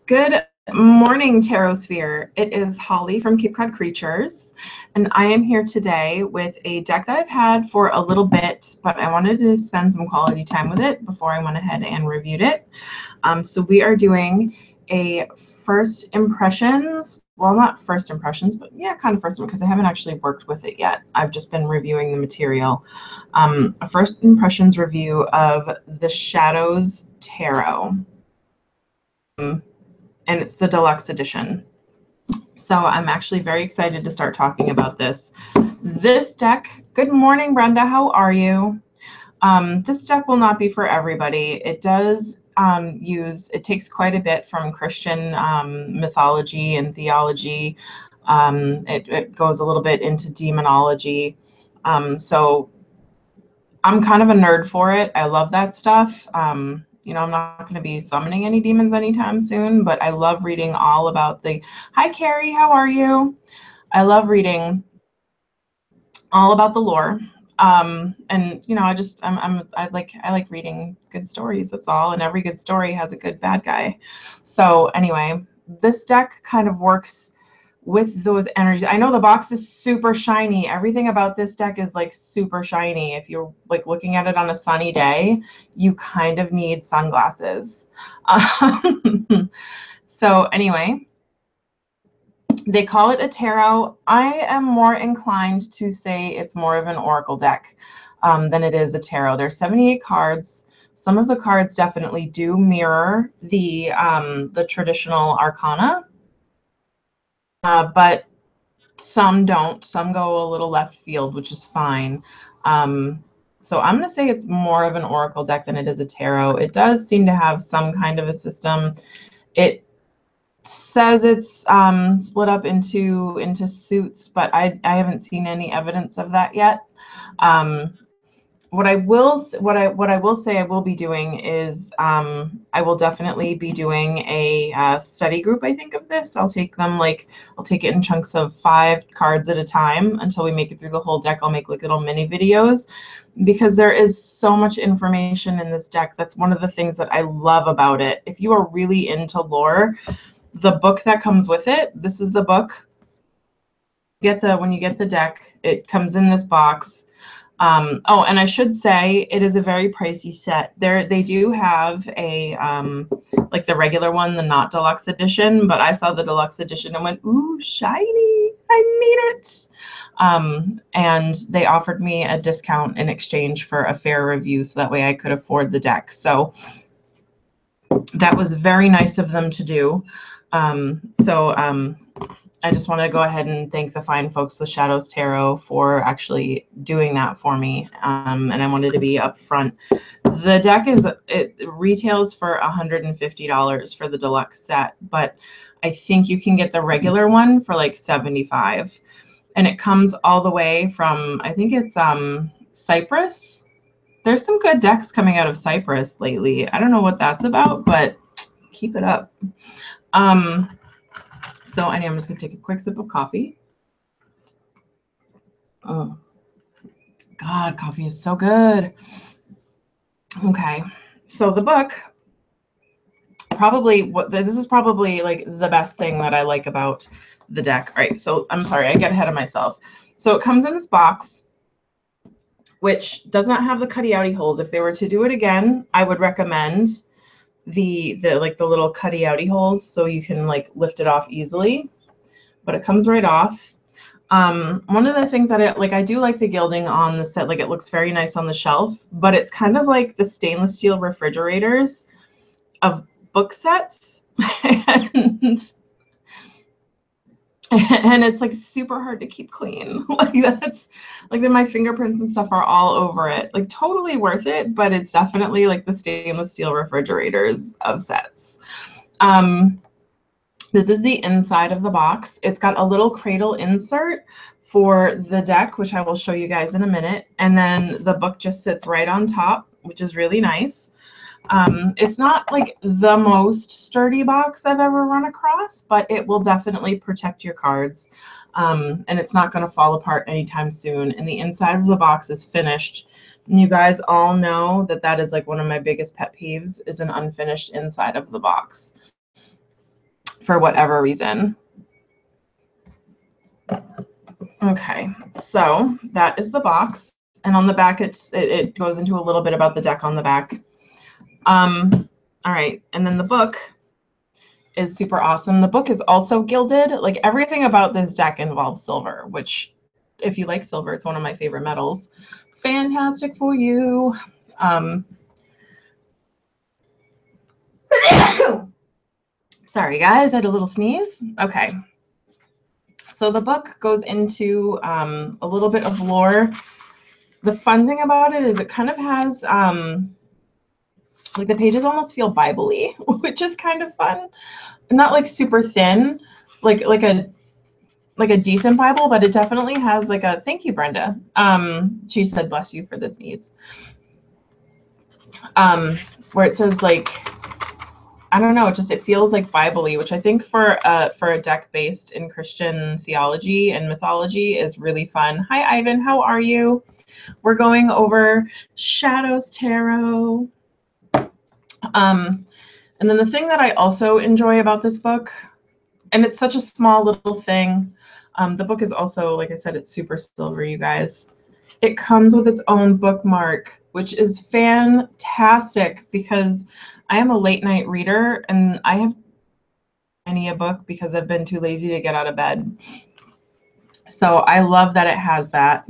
Good morning, Tarot Sphere. It is Holly from Cape Cod Creatures, and I am here today with a deck that I've had for a little bit, but I wanted to spend some quality time with it before I went ahead and reviewed it. So we are doing a first impressions, well, not first impressions, but yeah, kind of first, because I haven't actually worked with it yet. I've just been reviewing the material. A first impressions review of the Shadows Tarot. And it's the deluxe edition. So I'm actually very excited to start talking about this. This deck, good morning, Brenda, how are you? This deck will not be for everybody. It does it takes quite a bit from Christian mythology and theology. It goes a little bit into demonology. So I'm kind of a nerd for it. I love that stuff. You know, I'm not going to be summoning any demons anytime soon, but I love reading all about hi, Carrie, how are you? I love reading all about the lore. And you know, I like reading good stories, that's all. And every good story has a good bad guy. So anyway, this deck kind of works with those energies. I know the box is super shiny. Everything about this deck is like super shiny. If you're like looking at it on a sunny day, you kind of need sunglasses. So anyway, they call it a tarot. I am more inclined to say it's more of an oracle deck than it is a tarot. There's 78 cards. Some of the cards definitely do mirror the traditional Arcana. But some don't. Some go a little left field, which is fine. So I'm going to say it's more of an oracle deck than it is a tarot. It does seem to have some kind of a system. It says it's split up into suits, but I haven't seen any evidence of that yet. What I will say I will be doing is I will definitely be doing a study group, I think, of this. I'll take it in chunks of 5 cards at a time until we make it through the whole deck. I'll make like little mini videos because there is so much information in this deck. That's one of the things that I love about it. If you are really into lore, the book that comes with it, this is the book. When you get the deck, it comes in this box. Oh, and I should say it is a very pricey set. They do have a like the regular one, the not deluxe edition, but I saw the deluxe edition and went, ooh, shiny, I need it. And they offered me a discount in exchange for a fair review, so that way I could afford the deck. So that was very nice of them to do. I just want to go ahead and thank the fine folks with Shadows Tarot for actually doing that for me. And I wanted to be upfront. The deck it retails for $150 for the deluxe set, but I think you can get the regular one for like $75. And it comes all the way from, I think it's Cyprus. There's some good decks coming out of Cyprus lately. I don't know what that's about, but keep it up. So anyway, I'm just going to take a quick sip of coffee. Oh, God, coffee is so good. Okay, so the book, this is probably like the best thing that I like about the deck. All right, so I'm sorry, I get ahead of myself. So it comes in this box, which does not have the cutty-outy holes. If they were to do it again, I would recommend the little cutty-outy holes so you can like lift it off easily. But it comes right off. One of the things that I do like the gilding on the set. Like, it looks very nice on the shelf, but it's kind of like the stainless steel refrigerators of book sets. And it's like super hard to keep clean. Like, that's like, then my fingerprints and stuff are all over it. Like, totally worth it, but it's definitely like the stainless steel refrigerators of sets. This is the inside of the box. It's got a little cradle insert for the deck, which I will show you guys in a minute. And then the book just sits right on top, which is really nice. It's not like the most sturdy box I've ever run across, but it will definitely protect your cards. And it's not going to fall apart anytime soon. And the inside of the box is finished. And you guys all know that that is like one of my biggest pet peeves, is an unfinished inside of the box. for whatever reason. Okay, so that is the box. And on the back, it goes into a little bit about the deck on the back. All right, and then the book is super awesome. The book is also gilded. Like everything about this deck involves silver, which if you like silver, it's one of my favorite metals. Fantastic for you. Sorry guys, I had a little sneeze. Okay. So the book goes into a little bit of lore. The fun thing about it is it kind of has like the pages almost feel Bible-y, which is kind of fun. Not like super thin, like a decent Bible, but it definitely has like a, thank you, Brenda. She said, bless you for the sneeze. Where it says like, I don't know, it feels like Bible-y, which I think for a deck based in Christian theology and mythology is really fun. Hi, Ivan, how are you? We're going over Shadows Tarot. And then the thing that I also enjoy about this book, and it's such a small little thing, the book is also, like I said, it's super silver, you guys. It comes with its own bookmark, which is fantastic because I am a late night reader and I have a book because I've been too lazy to get out of bed. So I love that it has that.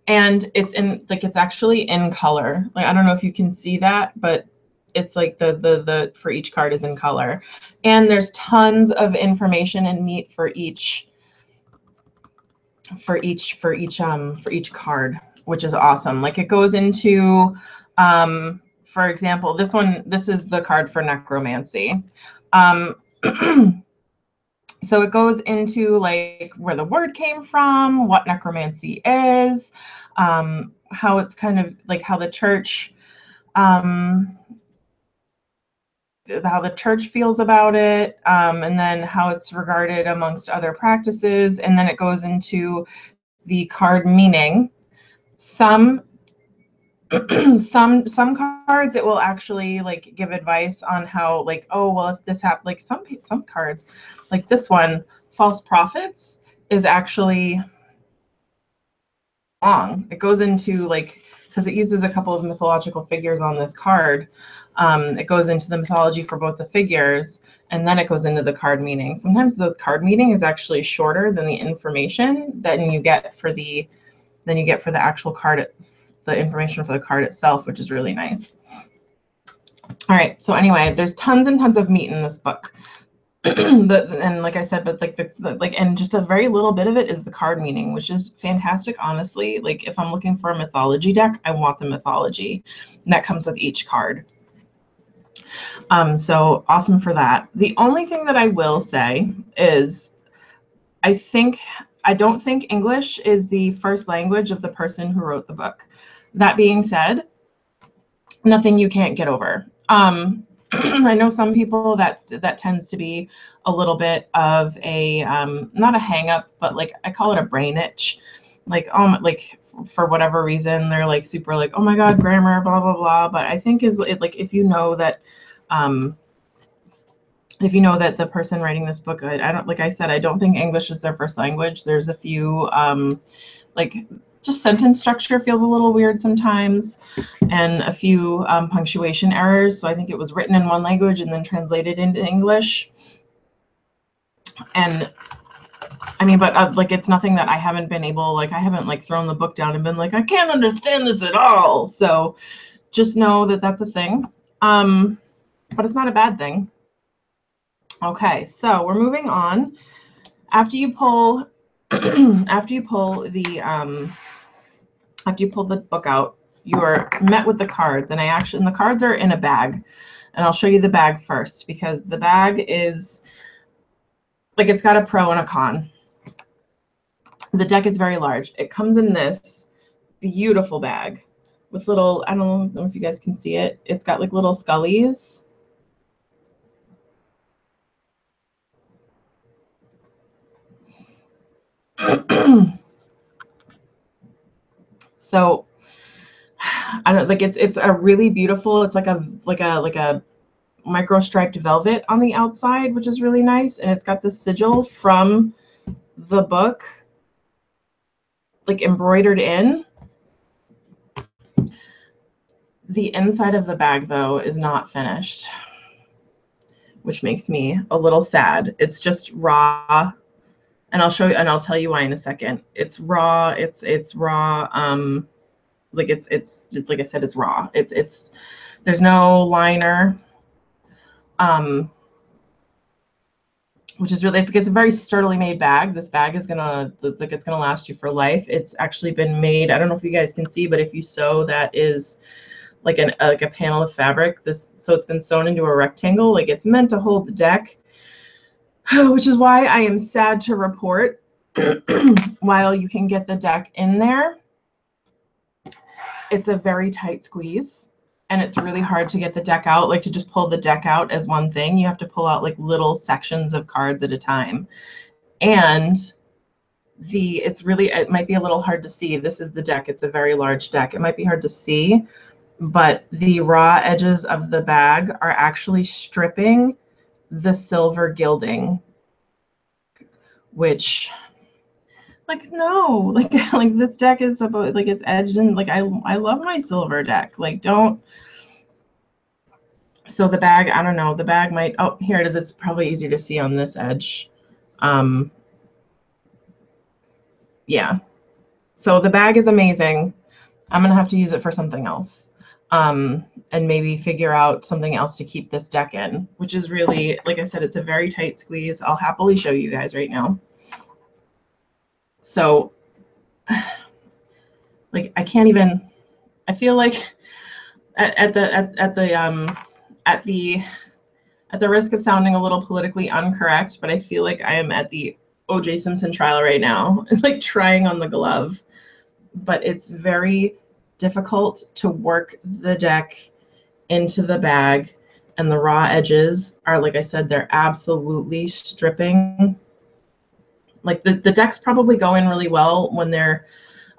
And it's in, like, it's actually in color. Like, I don't know if you can see that, but it's like the for each card is in color. And there's tons of information and meat for each card, which is awesome. Like it goes into, for example, this is the card for necromancy. So it goes into like where the word came from, what necromancy is, how it's kind of like how the church feels about it, and then how it's regarded amongst other practices, and then it goes into the card meaning. Some cards it will actually like give advice on how, like, oh well, if this happened, like some cards like this one, false prophets, is actually long. It goes into like, because it uses a couple of mythological figures on this card, it goes into the mythology for both the figures, and then it goes into the card meaning. Sometimes the card meaning is actually shorter than the information that you get for the actual card, the information for the card itself, which is really nice. All right, so anyway, there's tons and tons of meat in this book. And like I said, but like and just a very little bit of it is the card meaning, which is fantastic, honestly. Like if I'm looking for a mythology deck, I want the mythology, and that comes with each card. So awesome for that. The only thing that I will say is I don't think English is the first language of the person who wrote the book. That being said, nothing you can't get over. I know some people that tends to be a little bit of a not a hang up, but like I call it a brain itch. Like like for whatever reason they're like super like, oh my god, grammar, blah blah blah. But I think is it like if you know that the person writing this book, I don't, like I said, I don't think English is their first language. There's a few like just sentence structure feels a little weird sometimes, and a few punctuation errors. So I think it was written in one language and then translated into English. And I mean, but like it's nothing that I haven't been able, like I haven't like thrown the book down and been like, I can't understand this at all. So just know that that's a thing, but it's not a bad thing. Okay, so we're moving on. After you pull the book out, you're met with the cards, and the cards are in a bag, and I'll show you the bag first because the bag is like, it's got a pro and a con. The deck is very large. It comes in this beautiful bag with little, I don't know if you guys can see it. It's got like little scullies. So I don't, like it's a really beautiful, it's like a micro striped velvet on the outside, which is really nice. And it's got the sigil from the book like embroidered in. The inside of the bag, though, is not finished, which makes me a little sad. It's just raw, and I'll show you, and I'll tell you why in a second. It's raw. It's raw. Like it's like I said, it's raw. It's there's no liner. Which is really, it's a very sturdily made bag. This bag is gonna, like, it's gonna last you for life. It's actually been made, I don't know if you guys can see, but if you sew, that is like a panel of fabric. So it's been sewn into a rectangle. Like, it's meant to hold the deck, which is why I am sad to report, while you can get the deck in there, it's a very tight squeeze. And it's really hard to get the deck out, like to just pull the deck out as one thing. You have to pull out like little sections of cards at a time. And it might be a little hard to see. This is the deck. It's a very large deck. It might be hard to see, but the raw edges of the bag are actually stripping the silver gilding, which, like, no, like this deck is about, like, it's edged in, like, I love my silver deck. Like, don't. So the bag, I don't know, the bag might, oh, here it is. It's probably easier to see on this edge. Yeah. So the bag is amazing. I'm going to have to use it for something else. And maybe figure out something else to keep this deck in, which is really, like I said, it's a very tight squeeze. I'll happily show you guys right now. So, like, I can't even, I feel like at the risk of sounding a little politically incorrect, but I feel like I am at the O.J. Simpson trial right now, like trying on the glove. But it's very difficult to work the deck into the bag, and the raw edges are, like I said, they're absolutely stripping. Like the decks probably go in really well when they're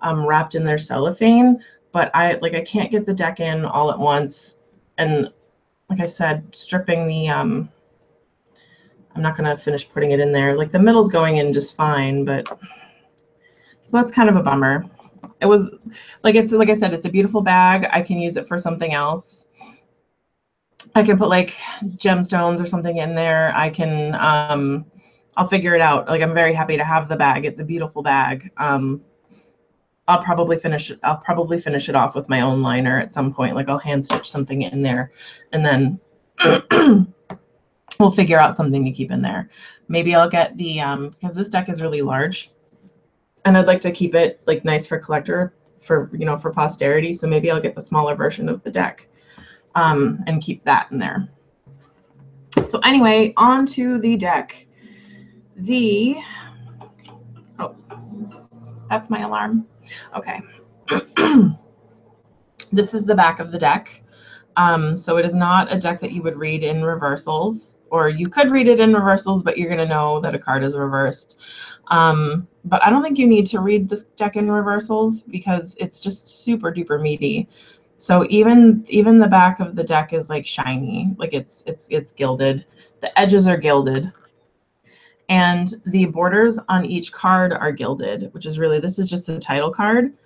wrapped in their cellophane, but I can't get the deck in all at once. And like I said, stripping the, I'm not going to finish putting it in there. Like, the middle's going in just fine, but so that's kind of a bummer. It was like, it's, like I said, it's a beautiful bag. I can use it for something else. I can put like gemstones or something in there. I can, I'll figure it out. Like, I'm very happy to have the bag. It's a beautiful bag. I'll probably finish it off with my own liner at some point. Like, I'll hand stitch something in there, and then we'll figure out something to keep in there. Maybe I'll get the, because this deck is really large, and I'd like to keep it like nice for collector, for, you know, for posterity. So maybe I'll get the smaller version of the deck, and keep that in there. So anyway, on to the deck. Oh, that's my alarm. Okay. This is the back of the deck. So it is not a deck that you would read in reversals, or you could read it in reversals, but you're going to know that a card is reversed. But I don't think you need to read this deck in reversals because it's just super duper meaty. So even the back of the deck is like shiny, like it's gilded. The edges are gilded, and the borders on each card are gilded, which is really, this is just the title card.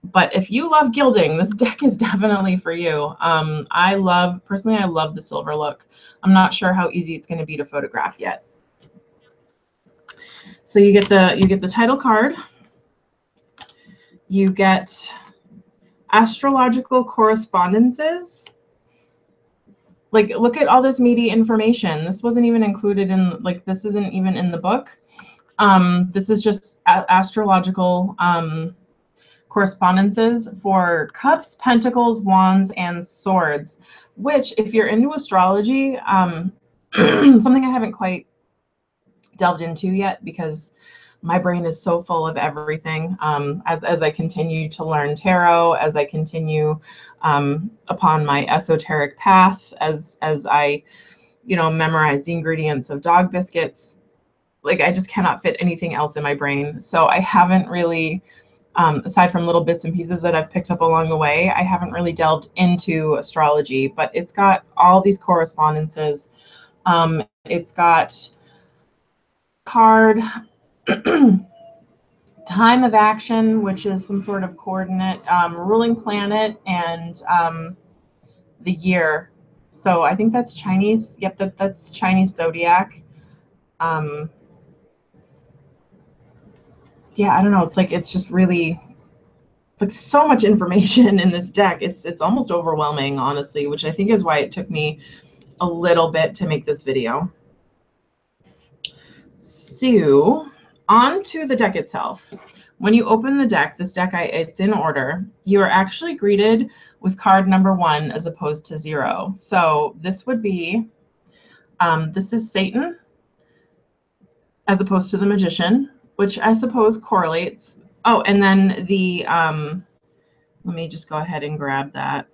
But if you love gilding, this deck is definitely for you. Personally, I love the silver look. I'm not sure how easy it's going to be to photograph yet. So you get the title card. You get astrological correspondences. Like, look at all this meaty information. This wasn't even included in, like, this isn't even in the book. This is just astrological correspondences for cups, pentacles, wands, and swords, which, if you're into astrology, something I haven't quite delved into yet because my brain is so full of everything. As I continue to learn tarot, as I continue upon my esoteric path, as I, you know, memorize the ingredients of dog biscuits, like, I just cannot fit anything else in my brain. So I haven't really Aside from little bits and pieces that I've picked up along the way, I haven't really delved into astrology, but it's got all these correspondences. It's got card, time of action, which is some sort of coordinate, ruling planet, and the year. So I think that's Chinese. Yep, that's Chinese zodiac. Yeah, I don't know. It's just really like so much information in this deck. It's almost overwhelming, honestly, which I think is why it took me a little bit to make this video. So on to the deck itself. When you open the deck, this deck, it's in order. You are actually greeted with card number 1 as opposed to 0. So this would be, this is Satan as opposed to the Magician, which I suppose correlates. Oh, and then the, let me just go ahead and grab that.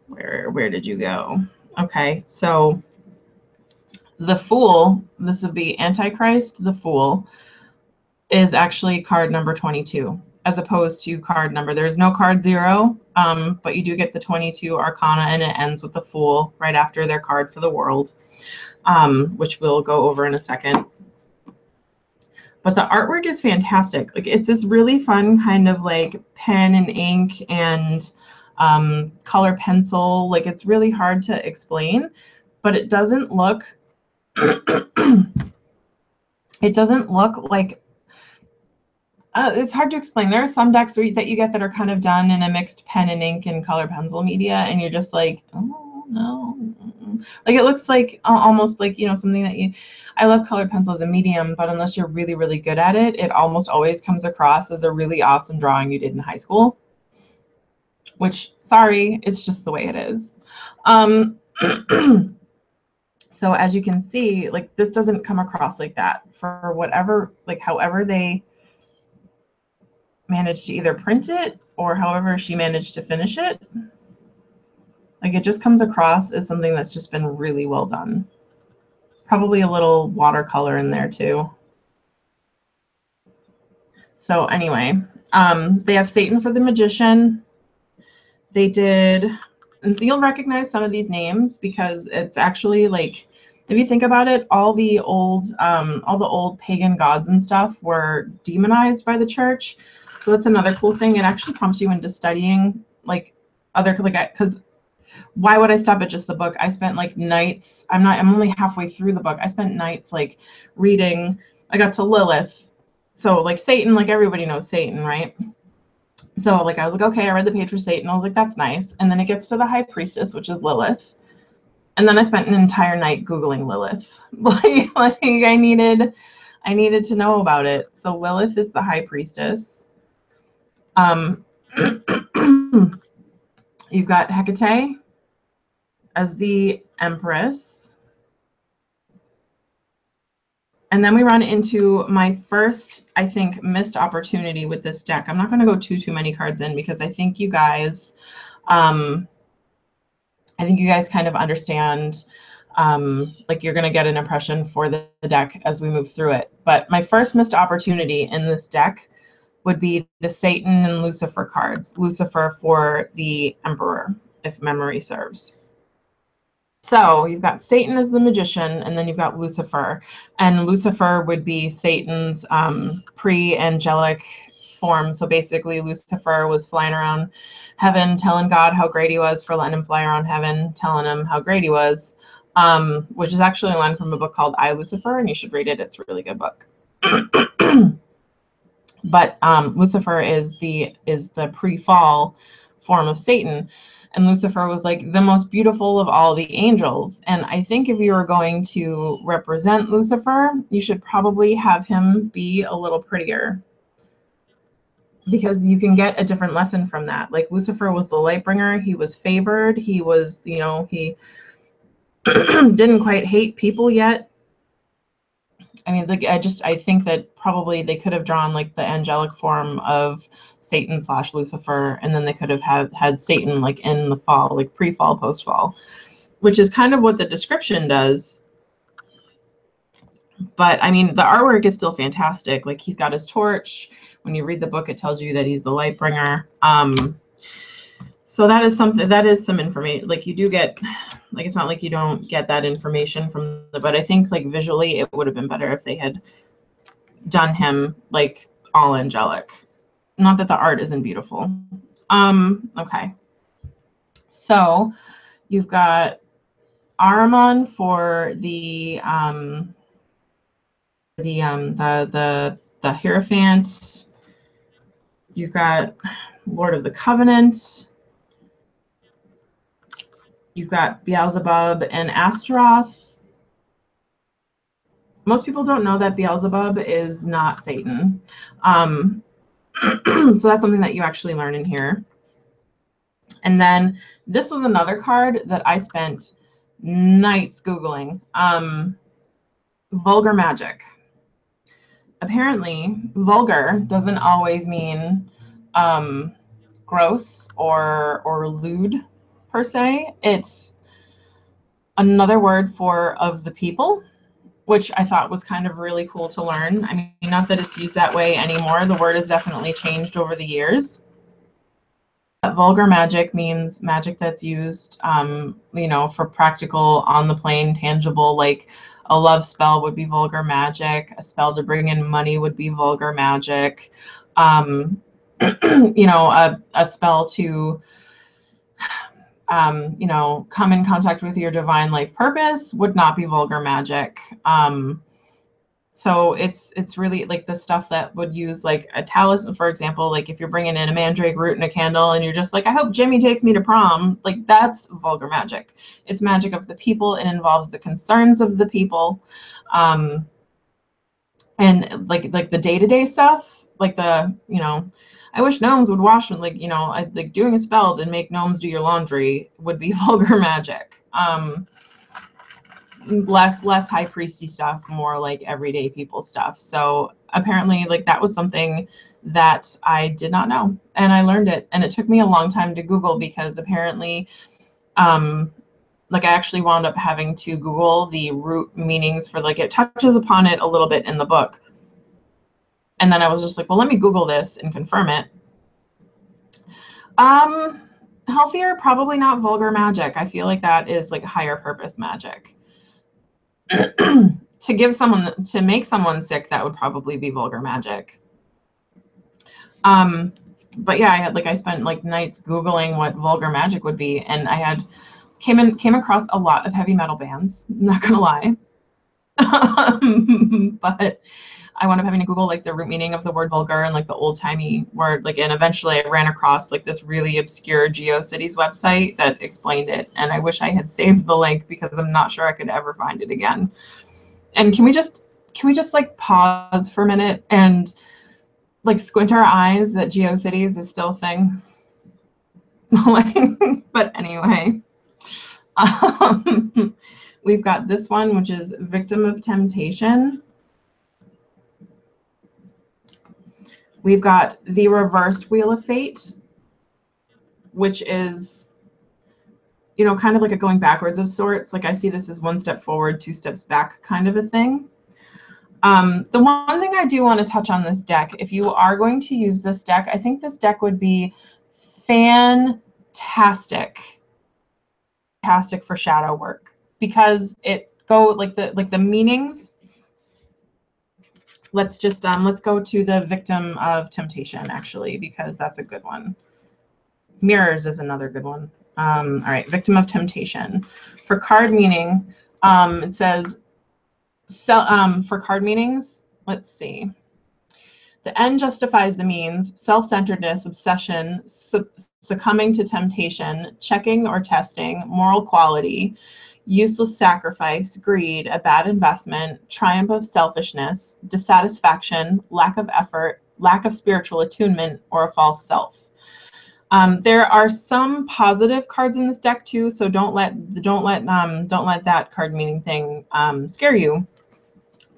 Where did you go? Okay, so the Fool, this would be Antichrist, the Fool, is actually card number 22, as opposed to card number, there's no card 0, but you do get the 22 Arcana, and it ends with the Fool right after their card for the world, which we'll go over in a second. But the artwork is fantastic. Like, it's this really fun kind of like pen and ink and color pencil. Like, it's really hard to explain, but it doesn't look it doesn't look like it's hard to explain. There are some decks that you get that are kind of done in a mixed pen and ink and color pencil media, and you're just like, oh no. Like, it looks like almost like, you know, something that you, I love colored pencil as a medium, but unless you're really, really good at it, it almost always comes across as a really awesome drawing you did in high school, which, sorry, it's just the way it is. So as you can see, like, this doesn't come across like that for whatever, like, however they managed to either print it or however she managed to finish it. Like, it just comes across as something that's just been really well done. Probably a little watercolor in there too. So anyway, they have Satan for the Magician. They did, and so you'll recognize some of these names because it's actually, like, if you think about it, all the old pagan gods and stuff were demonized by the church. So that's another cool thing. It actually prompts you into studying like other, like, because why would I stop at just the book? I spent like nights, I'm only halfway through the book. I spent nights like reading. I got to Lilith. So like Satan, like everybody knows Satan, right? So like I was like, okay, I read the page for Satan. I was like, that's nice. And then it gets to the High Priestess, which is Lilith. And then I spent an entire night Googling Lilith. like I needed to know about it. So Lilith is the High Priestess. You've got Hecate as the Empress. And then we run into my first, I think, missed opportunity with this deck. I'm not going to go too many cards in because I think you guys, kind of understand, like, you're going to get an impression for the deck as we move through it. But my first missed opportunity in this deck would be the Satan and Lucifer cards. Lucifer for the Emperor, if memory serves. So you've got Satan as the Magician, and then you've got Lucifer. And Lucifer would be Satan's pre-angelic form. So basically, Lucifer was flying around heaven, telling God how great he was for letting him fly around heaven, telling him how great he was, which is actually a line from a book called I, Lucifer, and you should read it. It's a really good book. But Lucifer is the pre-fall form of Satan. And Lucifer was like the most beautiful of all the angels. And I think if you were going to represent Lucifer, you should probably have him be a little prettier, because you can get a different lesson from that. Like, Lucifer was the light bringer. He was favored. He was, you know, he didn't quite hate people yet. I mean, like, I think that probably they could have drawn like the angelic form of Satan / Lucifer, and then they could have had Satan like in the fall, like pre-fall, post-fall, which is kind of what the description does. But I mean, the artwork is still fantastic. Like, he's got his torch. When you read the book, it tells you that he's the light bringer. So that is something, that is some information. Like, you do get, like, it's not like you don't get that information from the, but I think like visually it would have been better if they had done him like all angelic. Not that the art isn't beautiful. Okay. So you've got Ahriman for the Hierophant. You've got Lord of the Covenant. You've got Beelzebub and Astaroth. Most people don't know that Beelzebub is not Satan. So that's something that you actually learn in here. And then this was another card that I spent nights Googling. Vulgar magic. Apparently, vulgar doesn't always mean gross or lewd per se. It's another word for of the people, which I thought was kind of really cool to learn. I mean, not that it's used that way anymore. The word has definitely changed over the years. Vulgar magic means magic that's used, you know, for practical, on the plane, tangible, like a love spell would be vulgar magic. A spell to bring in money would be vulgar magic. You know, a spell to, you know, come in contact with your divine life purpose would not be vulgar magic. So it's really like the stuff that would use like a talisman, for example, like if you're bringing in a mandrake root and a candle and you're just like, I hope Jimmy takes me to prom, like that's vulgar magic. It's magic of the people. It involves the concerns of the people. And like the day-to-day stuff, like the, you know, I wish gnomes would wash, like, you know, like doing a spell to make gnomes do your laundry would be vulgar magic. Less high priesty stuff, more like everyday people stuff. So apparently like that was something that I did not know, and I learned it, and it took me a long time to Google because apparently like I actually wound up having to Google the root meanings for, like, it touches upon it a little bit in the book, and then I was just like, well, let me Google this and confirm it. Healthier, probably not vulgar magic. I feel like that is like higher purpose magic. To make someone sick, that would probably be vulgar magic. But yeah, I spent like nights Googling what vulgar magic would be, and I came across a lot of heavy metal bands, not gonna lie. But I wound up having to Google like the root meaning of the word vulgar and like the old timey word, like, and eventually I ran across like this really obscure GeoCities website that explained it, and I wish I had saved the link because I'm not sure I could ever find it again. And can we just like pause for a minute and like squint our eyes that GeoCities is still a thing? But anyway, we've got this one, which is Victim of Temptation. We've got the reversed Wheel of Fate, which is, you know, kind of like a going backwards of sorts. Like I see this as one step forward, two steps back kind of a thing. The one thing I do want to touch on this deck, if you are going to use this deck, I think this deck would be fantastic for shadow work, because it like the meanings. Let's just let's go to the Victim of Temptation actually, because that's a good one. Mirrors is another good one. All right, Victim of Temptation. For card meaning, it says, for card meanings, let's see. The end justifies the means, self-centeredness, obsession, succumbing to temptation, checking or testing, moral quality, useless sacrifice, greed, a bad investment, triumph of selfishness, dissatisfaction, lack of effort, lack of spiritual attunement, or a false self. There are some positive cards in this deck too, so don't let that card meaning thing scare you.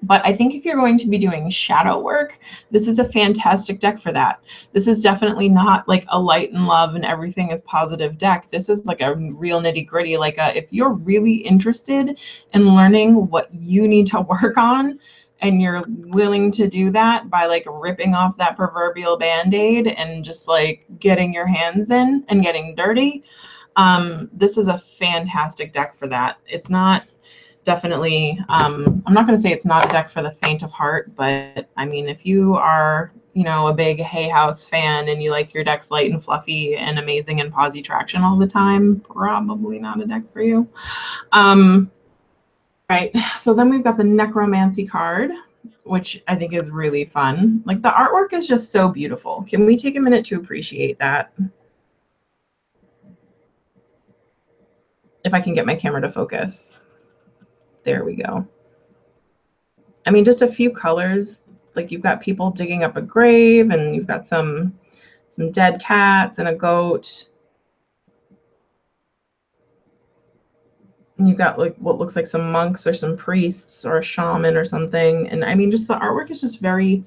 But I think if you're going to be doing shadow work, this is a fantastic deck for that. This is definitely not like a light and love and everything is positive deck. This is like a real nitty gritty. Like if you're really interested in learning what you need to work on, and you're willing to do that by like ripping off that proverbial Band-Aid and just like getting your hands in and getting dirty, this is a fantastic deck for that. It's not definitely, I'm not going to say it's not a deck for the faint of heart, but I mean, if you are, you know, a big Hay House fan and you like your decks light and fluffy and amazing and posi traction all the time, probably not a deck for you. Right, so then we've got the Necromancy card, which I think is really fun. Like the artwork is just so beautiful. Can we take a minute to appreciate that? If I can get my camera to focus. There we go. I mean, just a few colors. Like you've got people digging up a grave, and you've got some dead cats and a goat. And you've got like what looks like some monks or some priests or a shaman or something. And I mean, just the artwork is just very,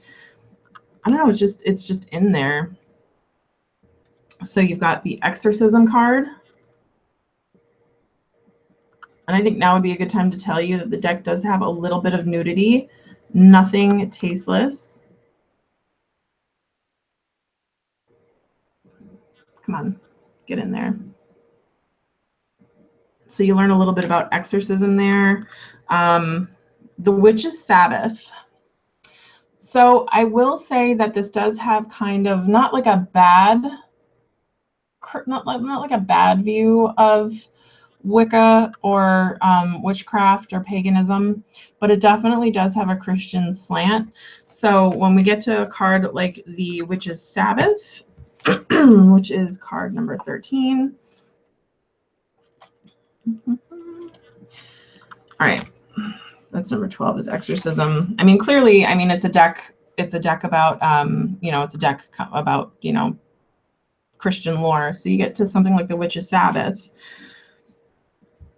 I don't know, it's just in there. So you've got the exorcism card. And I think now would be a good time to tell you that the deck does have a little bit of nudity, nothing tasteless. Come on, get in there. So you learn a little bit about exorcism there. The Witch's Sabbath. So I will say that this does have kind of not like a bad, not like a bad view of Wicca or witchcraft or paganism, but it definitely does have a Christian slant. So when we get to a card like the Witch's Sabbath, which is card number 13. All right, that's number 12 is exorcism. I mean, clearly, I mean, it's a deck about, you know, it's a deck about, you know, Christian lore. So you get to something like the Witch's Sabbath.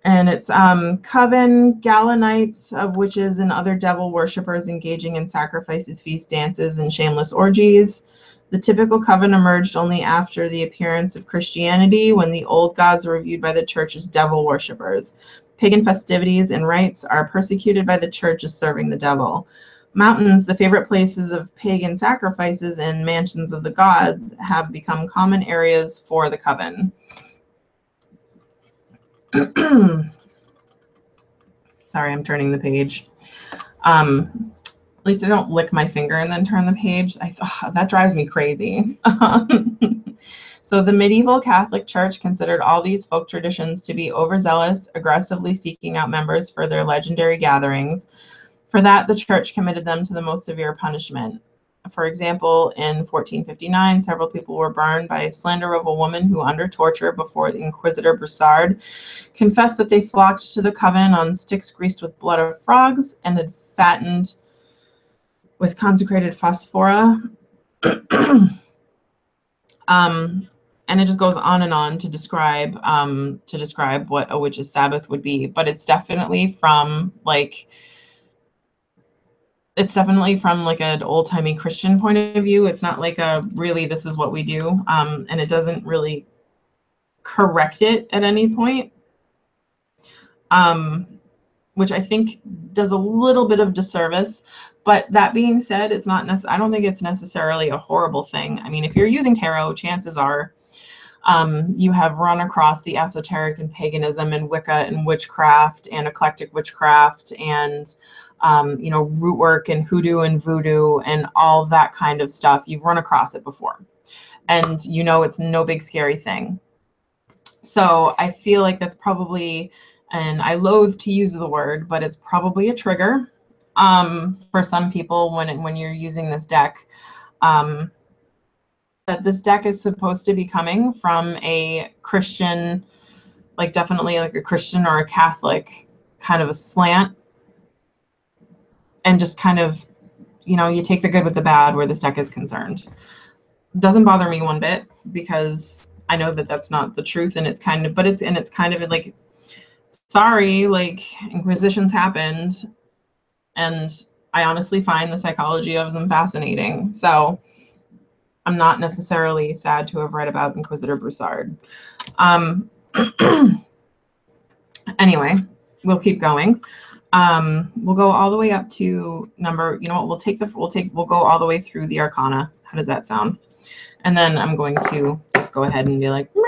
And it's coven, gala nights of witches and other devil worshippers engaging in sacrifices, feast dances, and shameless orgies. The typical coven emerged only after the appearance of Christianity, when the old gods were viewed by the church as devil worshippers. Pagan festivities and rites are persecuted by the church as serving the devil. Mountains, the favorite places of pagan sacrifices and mansions of the gods, have become common areas for the coven. Sorry, I'm turning the page. At least I don't lick my finger and then turn the page. That drives me crazy. So the medieval Catholic Church considered all these folk traditions to be overzealous, aggressively seeking out members for their legendary gatherings. For that, the church committed them to the most severe punishment. For example, in 1459, several people were burned by a slander of a woman who, under torture before the Inquisitor Broussard, confessed that they flocked to the coven on sticks greased with blood of frogs and had fattened with consecrated phosphora. And it just goes on and on to describe what a witch's Sabbath would be. But it's definitely from like an old-timey Christian point of view. It's not like a really this is what we do, and it doesn't really correct it at any point, which I think does a little bit of disservice. But that being said, it's not I don't think it's necessarily a horrible thing. I mean, if you're using tarot, chances are you have run across the esoteric and paganism and Wicca and witchcraft and eclectic witchcraft and you know, root work and hoodoo and voodoo and all that kind of stuff. You've run across it before, and you know it's no big scary thing. So I feel like that's probably, and I loathe to use the word, but it's probably a trigger for some people when you're using this deck. That this deck is supposed to be coming from a Christian, like definitely like a Christian or a Catholic kind of a slant, and just kind of, you know, you take the good with the bad where this deck is concerned. Doesn't bother me one bit, because I know that that's not the truth, and it's kind of, but it's kind of like, sorry, like Inquisitions happened, and I honestly find the psychology of them fascinating. So I'm not necessarily sad to have read about Inquisitor Broussard. Anyway, we'll keep going. We'll go all the way up to number, you know what, we'll go all the way through the Arcana. How does that sound? And then I'm going to just go ahead and be like, meh.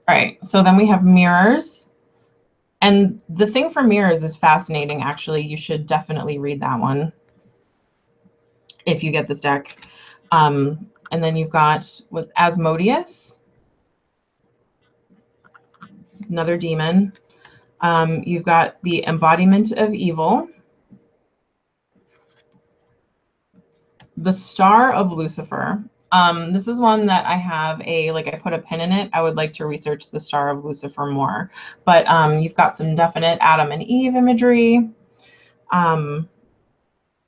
All right, so then we have mirrors. And the thing for mirrors is fascinating, actually. You should definitely read that one if you get this deck. And then you've got with Asmodeus, another demon. You've got the embodiment of evil, the Star of Lucifer. This is one that I have I put a pin in it. I would like to research the Star of Lucifer more, but you've got some definite Adam and Eve imagery.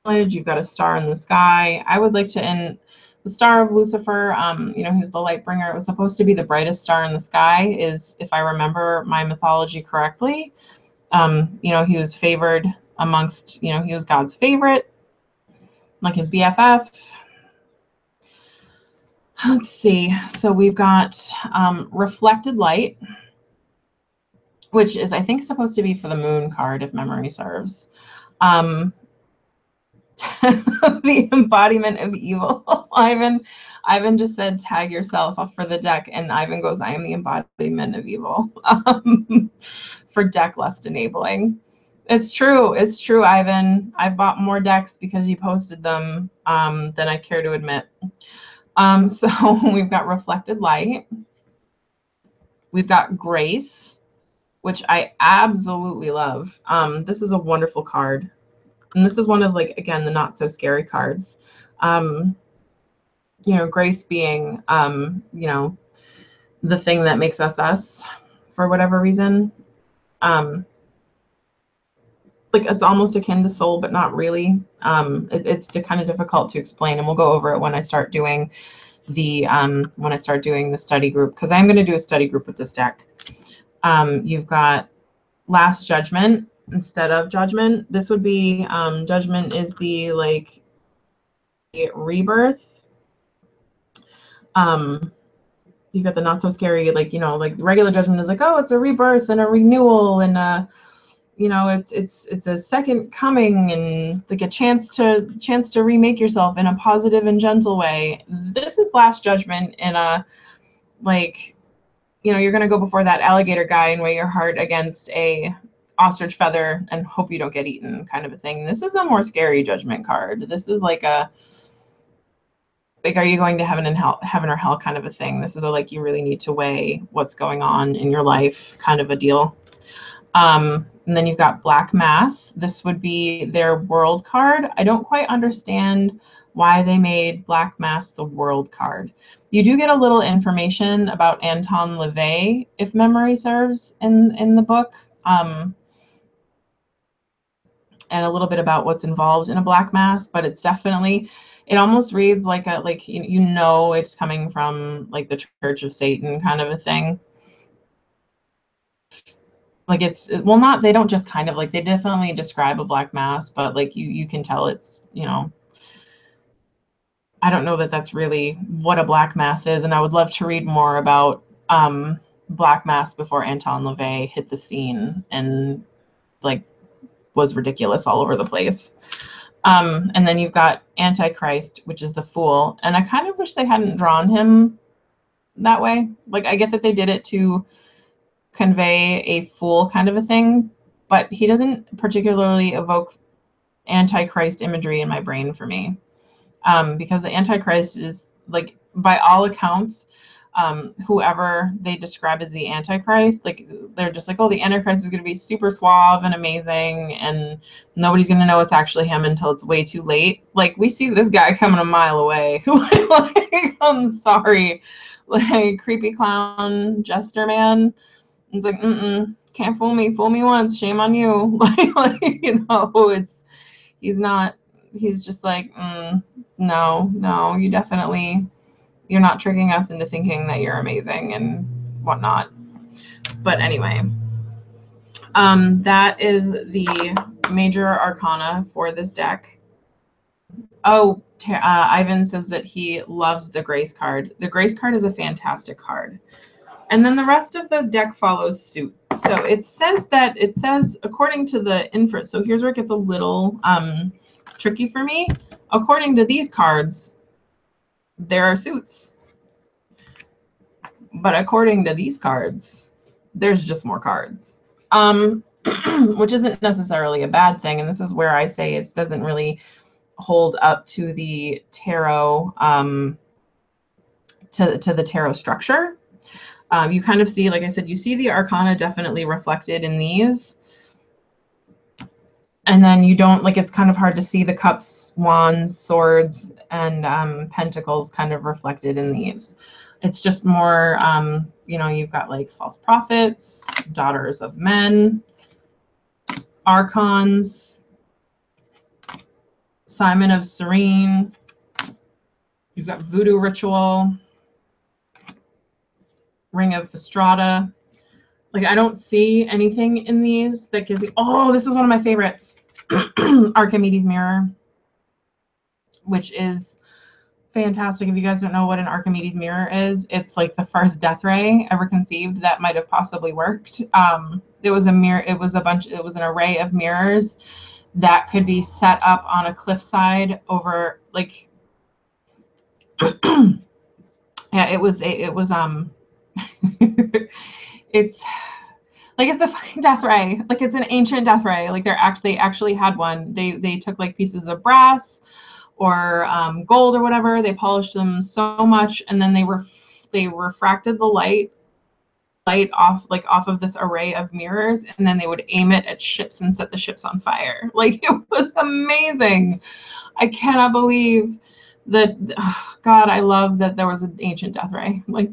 You've got a star in the sky. I would like to end the Star of Lucifer, who's the light bringer. It was supposed to be the brightest star in the sky, is, if I remember my mythology correctly. He was favored amongst, he was God's favorite, like his BFF. Let's see. So we've got reflected light, which is, I think, supposed to be for the moon card, if memory serves. The embodiment of evil. Ivan just said, tag yourself up for the deck, and Ivan goes, I am the embodiment of evil for deck lust enabling. It's true, Ivan. I bought more decks because you posted them than I care to admit. So we've got reflected light. We've got grace, which I absolutely love. This is a wonderful card. And this is one of, like, again, the not so scary cards. Grace being, the thing that makes us us for whatever reason. It's almost akin to soul, but not really. It's kind of difficult to explain, and we'll go over it when I start doing the study group, because I'm going to do a study group with this deck. You've got Last Judgment instead of Judgment. This would be Judgment is the rebirth. You've got the not so scary, the regular Judgment is like, oh, it's a rebirth and a renewal, and it's a second coming, and like a chance to remake yourself in a positive and gentle way. This is Last Judgment in a, you're going to go before that alligator guy and weigh your heart against a ostrich feather and hope you don't get eaten, kind of a thing. This is a more scary Judgment card. This is are you going to heaven or hell kind of a thing. This is you really need to weigh what's going on in your life kind of a deal. And then you've got Black Mass. This would be their world card. I don't quite understand why they made Black Mass the world card. You do get a little information about Anton LaVey, if memory serves, in the book, and a little bit about what's involved in a Black Mass, but it's definitely, it almost reads like it's coming from the Church of Satan kind of a thing. They don't just kind of they definitely describe a Black Mass, but you can tell it's, I don't know that that's really what a Black Mass is, and I would love to read more about Black Mass before Anton LaVey hit the scene and was ridiculous all over the place. And then you've got Antichrist, which is the Fool, and I kind of wish they hadn't drawn him that way. I get that they did it to convey a fool kind of a thing, but he doesn't particularly evoke Antichrist imagery in my brain for me, because the Antichrist is, by all accounts, whoever they describe as the Antichrist, they're just oh, the Antichrist is going to be super suave and amazing, and nobody's going to know it's actually him until it's way too late. We see this guy coming a mile away. I'm sorry, creepy clown jester man. It's can't fool me once, shame on you. He's just no, you're not tricking us into thinking that you're amazing and whatnot. But anyway, that is the major arcana for this deck. Oh, Ivan says that he loves the Grace card. The Grace card is a fantastic card. And then the rest of the deck follows suit. So it says according to the info, so here's where it gets a little tricky for me. According to these cards, there are suits. But according to these cards, there's just more cards. Which isn't necessarily a bad thing. And this is where I say it doesn't really hold up to the tarot, to the tarot structure. You kind of see, like I said, you see the arcana definitely reflected in these. And then you don't, like, it's kind of hard to see the cups, wands, swords, and pentacles kind of reflected in these. It's just more, you know, you've got like false prophets, daughters of men, archons, Simon of Serene. You've got voodoo ritual, ring of Fastrada. Like, I don't see anything in these that gives you, oh, this is one of my favorites. Archimedes mirror, which is fantastic. If you guys don't know what an Archimedes mirror is, it's like the first death ray ever conceived that might have possibly worked. It was a mirror, it was an array of mirrors that could be set up on a cliffside over, like, yeah, it was it's like, it's a fucking death ray. Like, it's an ancient death ray. Like, they actually had one. They took like pieces of brass or gold or whatever. They polished them so much, and then they refracted the light off of this array of mirrors, and then they would aim it at ships and set the ships on fire. Like, it was amazing. I cannot believe that. Oh, God, I love that there was an ancient death ray. Like,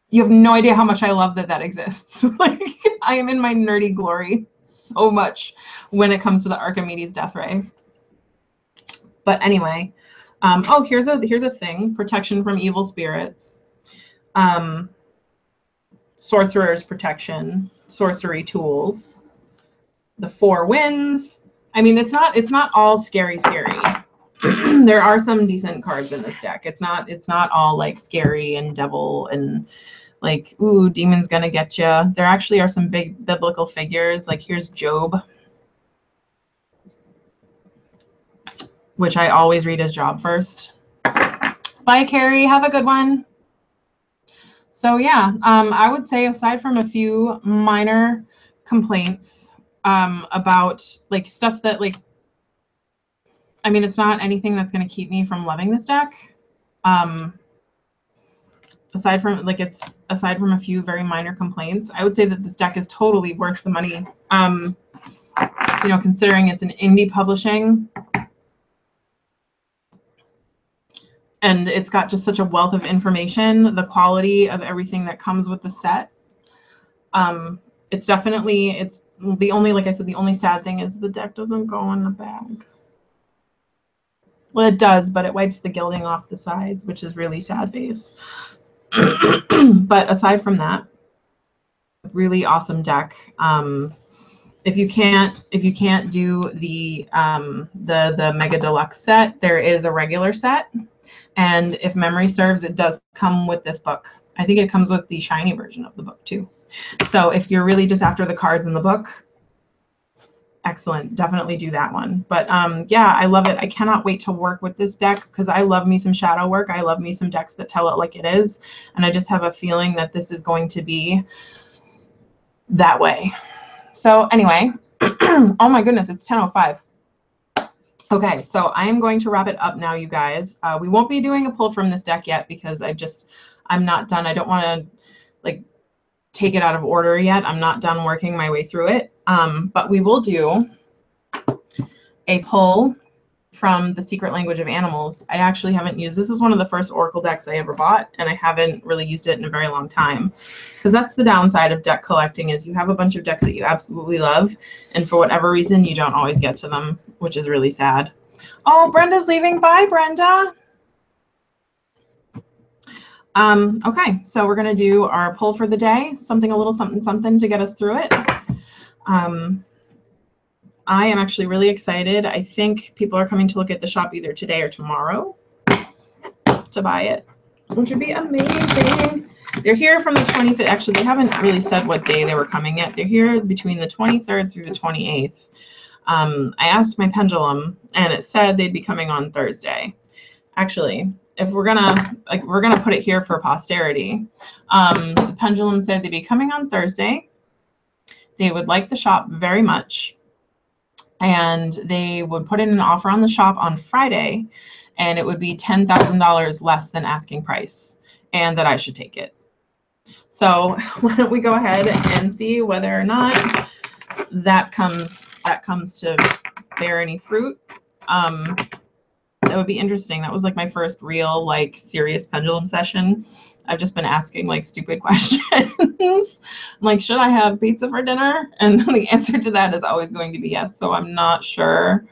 you have no idea how much I love that exists. Like, I am in my nerdy glory so much when it comes to the Archimedes death ray. But anyway, oh, here's a thing: protection from evil spirits, sorcerer's protection, sorcery tools, the four winds. I mean, it's not all scary. There are some decent cards in this deck. It's not all like scary and devil and like, ooh, demon's gonna get you. There actually are some big biblical figures. Like, here's Job, which I always read as Job first. Bye, Carrie. Have a good one. So yeah, I would say, aside from a few minor complaints about like stuff that, like, I mean, it's not anything that's going to keep me from loving this deck. Aside from a few very minor complaints, I would say that this deck is totally worth the money. You know, considering it's an indie publishing, and it's got just such a wealth of information, the quality of everything that comes with the set. It's the only, like I said, the only sad thing is the deck doesn't go in the bag. Well, it does, but it wipes the gilding off the sides, which is really sad face. But aside from that, really awesome deck. If you can't do the Mega Deluxe set, there is a regular set, and if memory serves, it does come with this book. I think it comes with the shiny version of the book too. So if you're really just after the cards in the book, excellent, definitely do that one. But yeah, I love it. I cannot wait to work with this deck, because I love me some shadow work. I love me some decks that tell it like it is, and I just have a feeling that this is going to be that way. So anyway, oh my goodness, it's 10:05. Okay, so I am going to wrap it up now, you guys. We won't be doing a pull from this deck yet, because I'm not done. I don't want to like take it out of order yet. I'm not done working my way through it. But we will do a pull from The Secret Language of Animals. I actually haven't used this. Is one of the first Oracle decks I ever bought, and I haven't really used it in a very long time, because that's the downside of deck collecting, is you have a bunch of decks that you absolutely love, and for whatever reason you don't always get to them, which is really sad. Oh, Brenda's leaving. Bye, Brenda. Okay, so we're gonna do our pull for the day, something a little something something to get us through it. I am actually really excited. I think people are coming to look at the shop either today or tomorrow to buy it, which would be amazing. They're here from the 25th. Actually, they haven't really said what day they were coming yet. They're here between the 23rd through the 28th. I asked my pendulum, and it said they'd be coming on Thursday. Actually, if we're gonna put it here for posterity. The pendulum said they'd be coming on Thursday. They would like the shop very much, and they would put in an offer on the shop on Friday, and it would be $10,000 less than asking price, and that I should take it. So why don't we go ahead and see whether or not that comes to bear any fruit. That would be interesting. That was like my first real, like, serious pendulum session. I've just been asking like stupid questions. Like, should I have pizza for dinner? And the answer to that is always going to be yes. So I'm not sure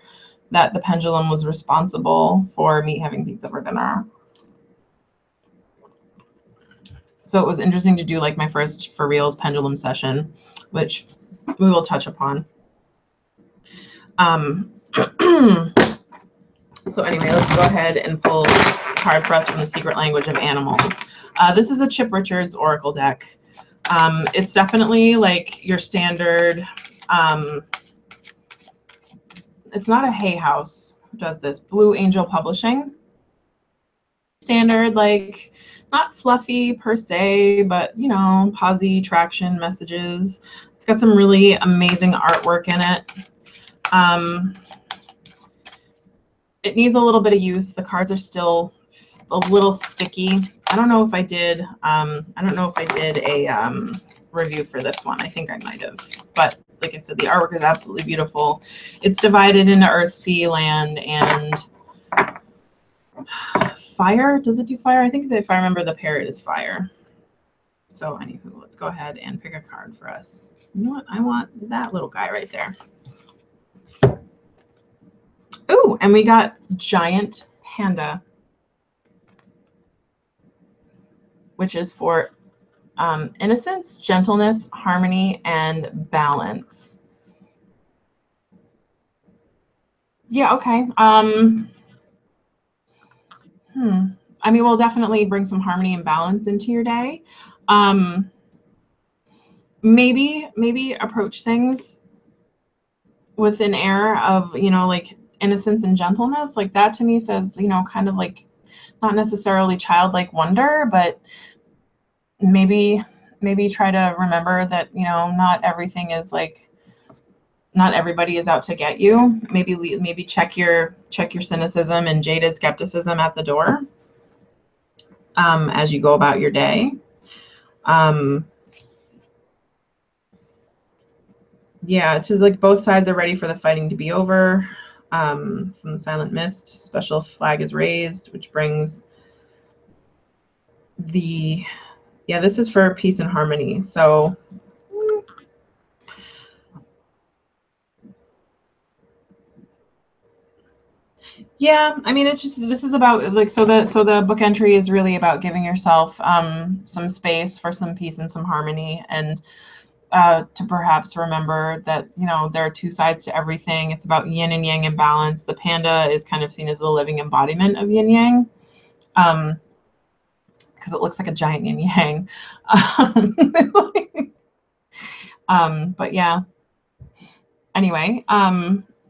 that the pendulum was responsible for me having pizza for dinner. So it was interesting to do like my first for reals pendulum session, which we will touch upon. So anyway, let's go ahead and pull a card for us from the Secret Language of Animals. This is a Chip Richards Oracle deck. It's definitely like your standard, it's not a Hay House who does this, Blue Angel Publishing. Standard, like, not fluffy per se, but, you know, posy, traction, messages. It's got some really amazing artwork in it. It needs a little bit of use. The cards are still a little sticky. I don't know if I did a review for this one. I think I might have, but like I said, the artwork is absolutely beautiful. It's divided into earth, sea, land, and fire. Does it do fire? I think that if I remember, the parrot is fire. So anywho, let's go ahead and pick a card for us. You know what? I want that little guy right there. Ooh, and we got Giant Panda, which is for innocence, gentleness, harmony, and balance. Yeah, okay. I mean, we'll definitely bring some harmony and balance into your day. Maybe approach things with an air of, you know, like innocence and gentleness. Like, that to me says, you know, kind of like not necessarily childlike wonder, but maybe try to remember that, you know, not everything is like, not everybody is out to get you. Maybe check your cynicism and jaded skepticism at the door as you go about your day. Yeah, it's just like both sides are ready for the fighting to be over. From the Silent Mist, special flag is raised, which brings the, yeah, this is for peace and harmony. So yeah, I mean, it's just, this is about like, so the book entry is really about giving yourself some space for some peace and some harmony, and to perhaps remember that, you know, there are two sides to everything. It's about yin and yang and balance. The panda is kind of seen as the living embodiment of yin yang, because it looks like a giant yin yang. But yeah. Anyway,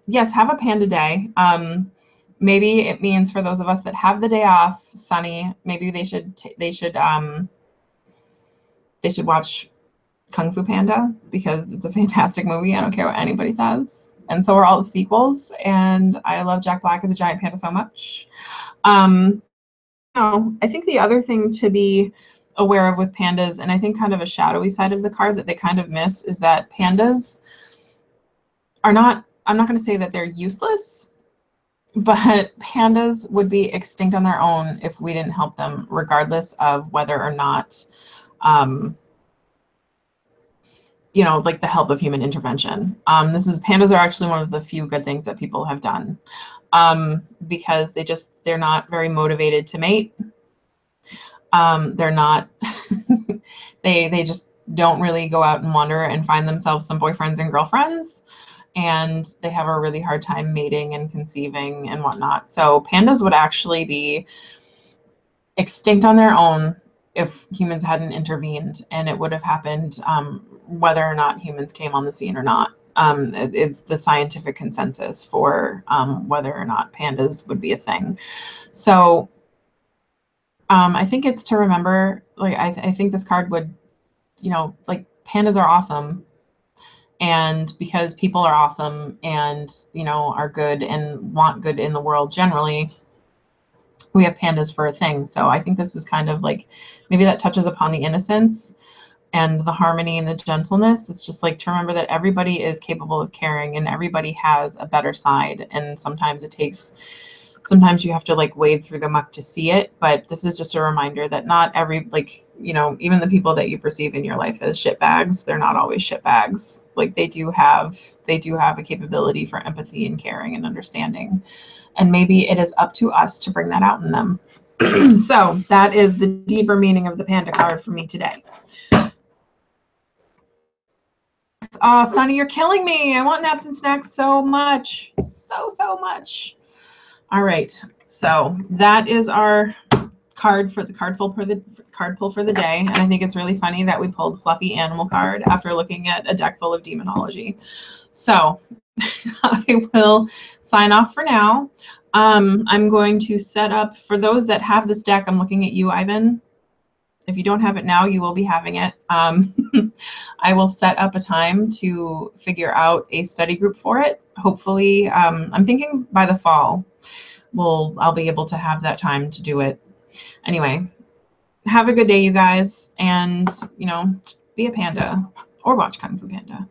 yes, have a panda day. Maybe it means for those of us that have the day off, sunny, maybe they should watch Kung Fu Panda, because it's a fantastic movie. I don't care what anybody says. And so are all the sequels. And I love Jack Black as a giant panda so much. I think the other thing to be aware of with pandas, and I think kind of a shadowy side of the card that they kind of miss, is that pandas are not, I'm not going to say that they're useless, but pandas would be extinct on their own if we didn't help them, regardless of whether or not, you know, like the help of human intervention. Pandas are actually one of the few good things that people have done, because they're not very motivated to mate. They're not, they just don't really go out and wander and find themselves some boyfriends and girlfriends. and they have a really hard time mating and conceiving and whatnot. So pandas would actually be extinct on their own if humans hadn't intervened, and it would have happened whether or not humans came on the scene or not. It's the scientific consensus for whether or not pandas would be a thing. So I think it's to remember, like, I think this card would, you know, like, pandas are awesome. And because people are awesome and, you know, are good and want good in the world generally, we have pandas for a thing. So I think this is kind of like, maybe that touches upon the innocence and the harmony and the gentleness. It's just like to remember that everybody is capable of caring and everybody has a better side. And sometimes sometimes you have to like wade through the muck to see it. But this is just a reminder that not every, like, you know, even the people that you perceive in your life as shitbags, they're not always shitbags. Like they do have a capability for empathy and caring and understanding. And maybe it is up to us to bring that out in them. So that is the deeper meaning of the panda card for me today. Oh, Sonny, you're killing me. I want naps and snacks so much. So much. All right. So that is our card pull for the day. And I think it's really funny that we pulled Fluffy Animal card after looking at a deck full of demonology. So I will sign off for now. I'm going to set up, for those that have this deck, I'm looking at you, Ivan. If you don't have it now, you will be having it. I will set up a time to figure out a study group for it. Hopefully, I'm thinking by the fall, I'll be able to have that time to do it. Anyway, have a good day, you guys, and, you know, be a panda or watch Kung Fu Panda.